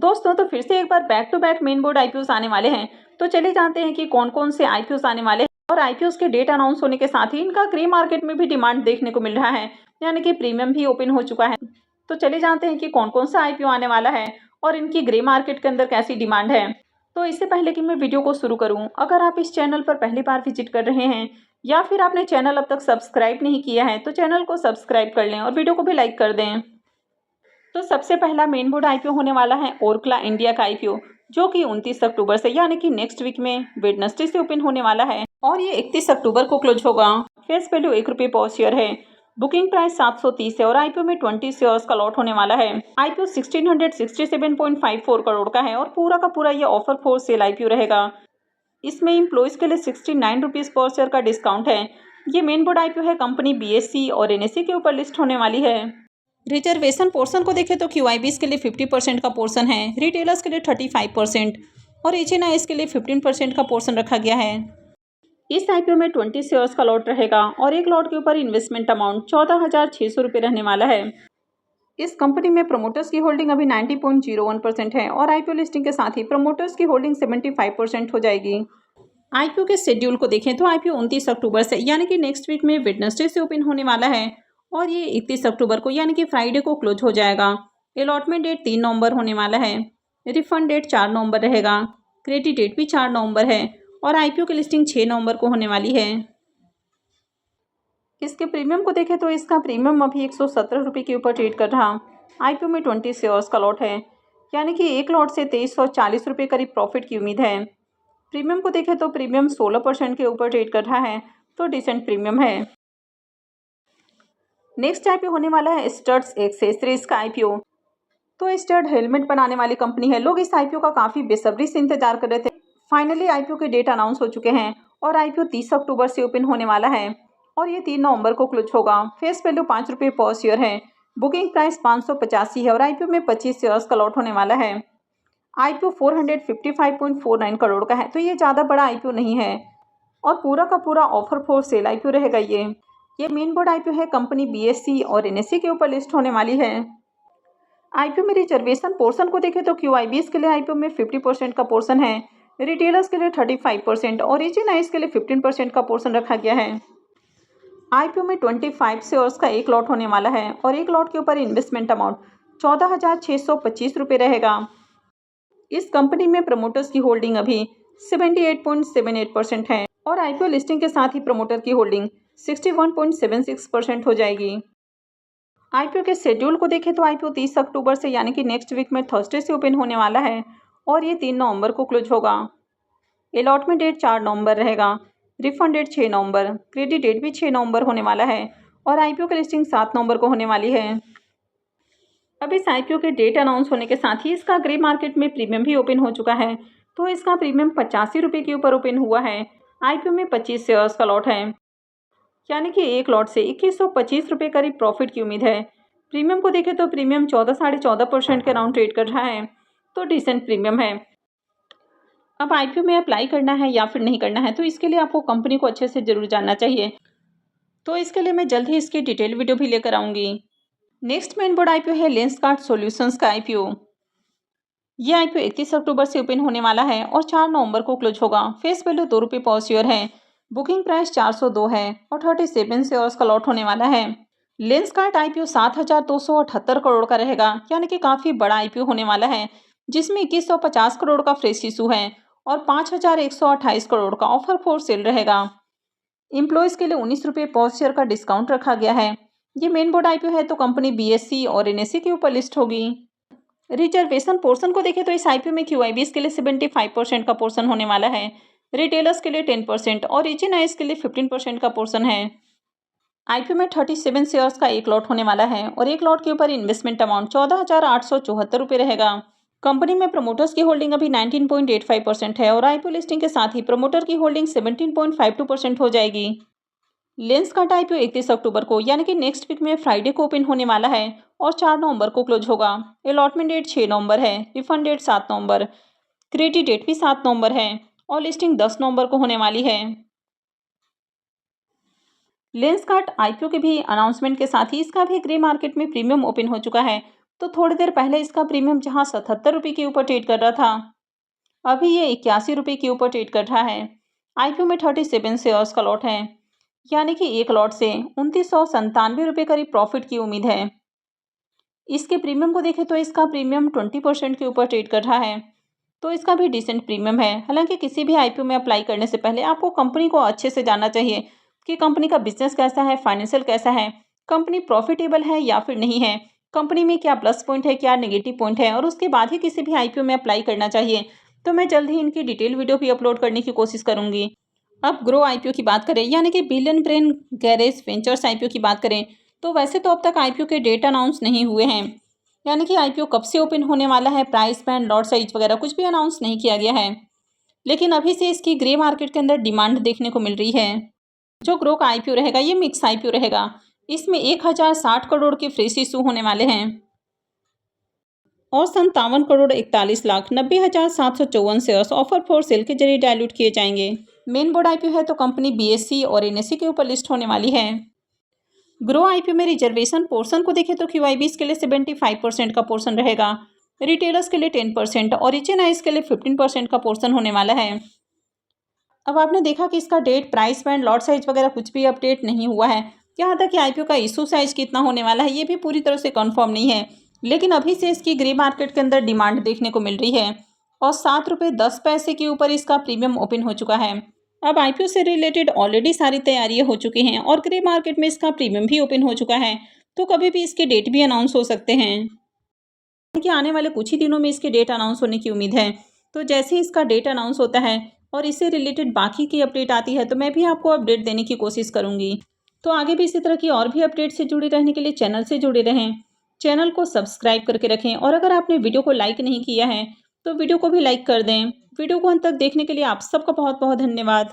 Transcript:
दोस्तों तो फिर से एक बार back to back main board IPOs आने वाले हैं। तो चलिए जानते हैं कि कौन कौन से आईपीओस आने वाले हैं और आईपीओस के डेट अनाउंस होने के साथ ही इनका ग्रे मार्केट में भी डिमांड देखने को मिल रहा है, यानी कि प्रीमियम भी ओपन हो चुका है। तो चलिए जानते हैं कि कौन कौन सा आईपीओ आने वाला है और इनकी ग्रे मार्केट के अंदर कैसी डिमांड है। तो इससे पहले कि मैं वीडियो को शुरू करूँ, अगर आप इस चैनल पर पहली बार विजिट कर रहे हैं या फिर आपने चैनल अब तक सब्सक्राइब नहीं किया है तो चैनल को सब्सक्राइब कर लें और वीडियो को भी लाइक कर दें। तो सबसे पहला मेन बोर्ड आईपीओ होने वाला है ओरकला इंडिया का आईपीओ, जो कि 29 अक्टूबर से यानी कि नेक्स्ट वीक में वेडनेसडे से ओपन होने वाला है और ये 31 अक्टूबर को क्लोज होगा। फेस वैल्यू ₹1 पर शेयर है। बुकिंग प्राइस 730 है और आईपीओ में 20 शेयर्स का लॉट होने वाला है। आईपीओ 1667.54 करोड़ का है और पूरा का पूरा ये ऑफर फॉर सेल आईपीओ रहेगा। इसमें एम्प्लॉयज़ के लिए ₹69 पर शेयर का डिस्काउंट है। ये मेन बोर्ड आईपीओ है, कंपनी बीएसई और एनएसई के ऊपर लिस्ट होने वाली है। रिजर्वेशन पोर्शन को देखें तो क्यूआईबीज के लिए 50% का पोर्शन है, रिटेलर्स के लिए 35% और एचएनआईएस के लिए 15% का पोर्शन रखा गया है। इस आईपीओ में 20 शेयर्स का लॉट रहेगा और एक लॉट के ऊपर इन्वेस्टमेंट अमाउंट ₹14,600 रहने वाला है। इस कंपनी में प्रमोटर्स की होल्डिंग अभी 90.01% है और आईपीओ लिस्टिंग के साथ ही प्रमोटर्स की होल्डिंग 75% हो जाएगी। आईपीओ के शेड्यूल को देखें तो आईपीओ 29 अक्टूबर से यानी कि नेक्स्ट वीक में वेडनेसडे से ओपन होने वाला है और ये 31 अक्टूबर को यानी कि फ्राइडे को क्लोज हो जाएगा। अलॉटमेंट डेट 3 नवंबर होने वाला है। रिफंड डेट 4 नवंबर रहेगा। क्रेडिट डेट भी 4 नवंबर है और आईपीओ की लिस्टिंग 6 नवंबर को होने वाली है। इसके प्रीमियम को देखें तो इसका प्रीमियम अभी ₹117 के ऊपर ट्रेड कर रहा। आईपीओ में 20 शेयर्स का लॉट है, यानी कि एक लॉट से ₹2340 करीब प्रॉफिट की उम्मीद है। प्रीमियम को देखें तो प्रीमियम 16% के ऊपर ट्रेड कर रहा है, तो डिसेंट प्रीमियम है। नेक्स्ट आईपीओ होने वाला है स्टड्स एक्सेसरीज का आईपीओ। तो स्टड हेलमेट बनाने वाली कंपनी है। लोग इस आईपीओ का काफ़ी बेसब्री से इंतजार कर रहे थे। फाइनली आईपीओ के डेट अनाउंस हो चुके हैं और आईपीओ 30 अक्टूबर से ओपन होने वाला है और ये 3 नवंबर को क्लोज होगा। फेस वैल्यू ₹5 पर शेयर है। बुकिंग प्राइस 585 है और आईपीओ में 25 शेयर्स का लॉट होने वाला है। आईपीओ 455.49 करोड़ का है, तो ये ज़्यादा बड़ा आईपीओ नहीं है और पूरा का पूरा ऑफर फॉर सेल आईपीओ रहेगा। ये मेन बोर्ड आईपीओ है, कंपनी बीएसई और एनएसई के ऊपर लिस्ट होने वाली है। आईपीओ में रिजर्वेशन पोर्शन को देखें तो क्यूआईबीज के लिए आईपीओ में 50% का पोर्शन है, रिटेलर्स के लिए 35% और एचएनआईएस के लिए 15% का पोर्शन रखा गया है। आईपीओ में 25 शेयर्स का एक लॉट होने वाला है और एक लॉट के ऊपर इन्वेस्टमेंट अमाउंट ₹14,625 रहेगा। इस कंपनी में प्रमोटर्स की होल्डिंग अभी 78.78% है और आईपीओ लिस्टिंग के साथ ही प्रमोटर की होल्डिंग 61.76% हो जाएगी। आईपीओ के शेड्यूल को देखें तो आईपीओ 30 अक्टूबर से यानी कि नेक्स्ट वीक में थर्सडे से ओपन होने वाला है और ये 3 नवंबर को क्लोज होगा। अलॉटमेंट डेट 4 नवंबर रहेगा। रिफंड डेट 6 नवंबर, क्रेडिट डेट भी 6 नवंबर होने वाला है और आईपीओ की लिस्टिंग 7 नवंबर को होने वाली है। अब इस आईपीओ के डेट अनाउंस होने के साथ ही इसका ग्रे मार्केट में प्रीमियम भी ओपन हो चुका है। तो इसका प्रीमियम ₹85 के ऊपर ओपन हुआ है। आईपीओ में 25 शेयर्स का लॉट है, यानी कि एक लॉट से ₹2125 करीब प्रॉफिट की उम्मीद है। प्रीमियम को देखें तो प्रीमियम 14-14.5% के अराउंड ट्रेड कर रहा है, तो डिसेंट प्रीमियम है। अब आईपीओ में अप्लाई करना है या फिर नहीं करना है, तो इसके लिए आपको कंपनी को अच्छे से जरूर जानना चाहिए। तो इसके लिए मैं जल्द ही इसकी डिटेल वीडियो भी लेकर आऊँगी। नेक्स्ट मेन बोर्ड आईपीओ है लेंसकार्ट सॉल्यूशंस का आईपीओ। ये आईपीओ 31 अक्टूबर से ओपन होने वाला है और 4 नवंबर को क्लोज होगा। फेस वैल्यू ₹2 पर शेयर है। बुकिंग प्राइस 402 है और 37 शेयर्स का लॉट होने वाला है। लेंसकार्ट आईपीओ 7,278 करोड़ का रहेगा, यानी कि काफ़ी बड़ा आईपीओ होने वाला है, जिसमें 2150 करोड़ का फ्रेश इशू है और 5,128 करोड़ का ऑफर फॉर सेल रहेगा। एम्प्लॉयज़ के लिए ₹19 पर शेयर का डिस्काउंट रखा गया है। ये मेन बोर्ड आईपीओ है, तो कंपनी बीएसई और एनएसई के ऊपर लिस्ट होगी। रिजर्वेशन पोर्शन को देखें तो इस आईपीओ में क्यूआईबीज के लिए 75% का पोर्शन होने वाला है, रिटेलर्स के लिए 10% और एचएनआईएस के लिए 15% का पोर्शन है। आईपीओ में 37 शेयर्स का एक लॉट होने वाला है और एक लॉट के ऊपर इन्वेस्टमेंट अमाउंट ₹14,874 रहेगा। कंपनी में प्रमोटर्स की होल्डिंग अभी 19.85% है और आईपीओ लिस्टिंग के साथ ही प्रमोटर की होल्डिंग 17.52% हो जाएगी। लेंसकार्ट आईपीओ 31 अक्टूबर को यानी कि नेक्स्ट वीक में फ्राइडे को ओपन होने वाला है और 4 नवंबर को क्लोज होगा। अलॉटमेंट डेट 6 नवंबर है। रिफंड डेट 7 नवंबर, क्रेडिट डेट भी 7 नवंबर है और लिस्टिंग 10 नवंबर को होने वाली है। लेंसकार्ट आईपीओ के भी अनाउंसमेंट के साथ ही इसका भी ग्रे मार्केट में प्रीमियम ओपन हो चुका है। तो थोड़ी देर पहले इसका प्रीमियम जहां 77 रुपये के ऊपर ट्रेड कर रहा था, अभी ये 81 रुपये के ऊपर ट्रेड कर रहा है। आईपीओ में 37 शेयर्स का लॉट है, यानी कि एक लॉट से 2997 रुपये करीब प्रॉफिट की उम्मीद है। इसके प्रीमियम को देखें तो इसका प्रीमियम 20% के ऊपर ट्रेड कर रहा है, तो इसका भी डिसेंट प्रीमियम है। हालांकि किसी भी आईपीओ में अप्लाई करने से पहले आपको कंपनी को अच्छे से जानना चाहिए कि कंपनी का बिजनेस कैसा है, फाइनेंशियल कैसा है, कंपनी प्रॉफिटेबल है या फिर नहीं है, कंपनी में क्या प्लस पॉइंट है, क्या नेगेटिव पॉइंट है, और उसके बाद ही किसी भी आईपीओ में अप्लाई करना चाहिए। तो मैं जल्द ही इनकी डिटेल वीडियो भी अपलोड करने की कोशिश करूंगी। अब ग्रो आईपीओ की बात करें, यानी कि billion brain garage ventures IPO की बात करें, तो वैसे तो अब तक आईपीओ के डेट अनाउंस नहीं हुए हैं, यानी कि आईपीओ कब से ओपन होने वाला है, प्राइस बैंड, लॉट साइज वगैरह कुछ भी अनाउंस नहीं किया गया है। लेकिन अभी से इसकी ग्रे मार्केट के अंदर डिमांड देखने को मिल रही है। जो ग्रो का आईपीओ रहेगा ये मिक्स आईपीओ रहेगा। इसमें 1060 करोड़ के फ्रेश इशू होने वाले हैं और 57 crore 41 lakh 90,754 shares offer for sale के जरिए डायल्यूट किए जाएंगे। मेन बोर्ड आईपीओ है तो कंपनी बीएससी और एनएससी के ऊपर लिस्ट होने वाली है। ग्रो आईपीओ में रिजर्वेशन पोर्शन को देखें तो क्यूआईबीज के लिए 75% का पोर्शन रहेगा, रिटेलर्स के लिए 10% और एचएनआईज के लिए 15% का पोर्शन होने वाला है। अब आपने देखा कि इसका date, price band, lot size वगैरह कुछ भी अपडेट नहीं हुआ है। यहाँ तक कि आईपीओ का इशू साइज कितना होने वाला है ये भी पूरी तरह से कंफर्म नहीं है, लेकिन अभी से इसकी ग्रे मार्केट के अंदर डिमांड देखने को मिल रही है और 7 रुपये 10 पैसे के ऊपर इसका प्रीमियम ओपन हो चुका है। अब आईपीओ से रिलेटेड ऑलरेडी सारी तैयारियां हो चुकी हैं और ग्रे मार्केट में इसका प्रीमियम भी ओपन हो चुका है, तो कभी भी इसके डेट भी अनाउंस हो सकते हैं कि आने वाले कुछ ही दिनों में इसके डेट अनाउंस होने की उम्मीद है। तो जैसे ही इसका डेट अनाउंस होता है और इससे रिलेटेड बाकी की अपडेट आती है तो मैं भी आपको अपडेट देने की कोशिश करूंगी। तो आगे भी इसी तरह की और भी अपडेट से जुड़े रहने के लिए चैनल से जुड़े रहें, चैनल को सब्सक्राइब करके रखें और अगर आपने वीडियो को लाइक नहीं किया है तो वीडियो को भी लाइक कर दें। वीडियो को अंत तक देखने के लिए आप सबका बहुत बहुत धन्यवाद।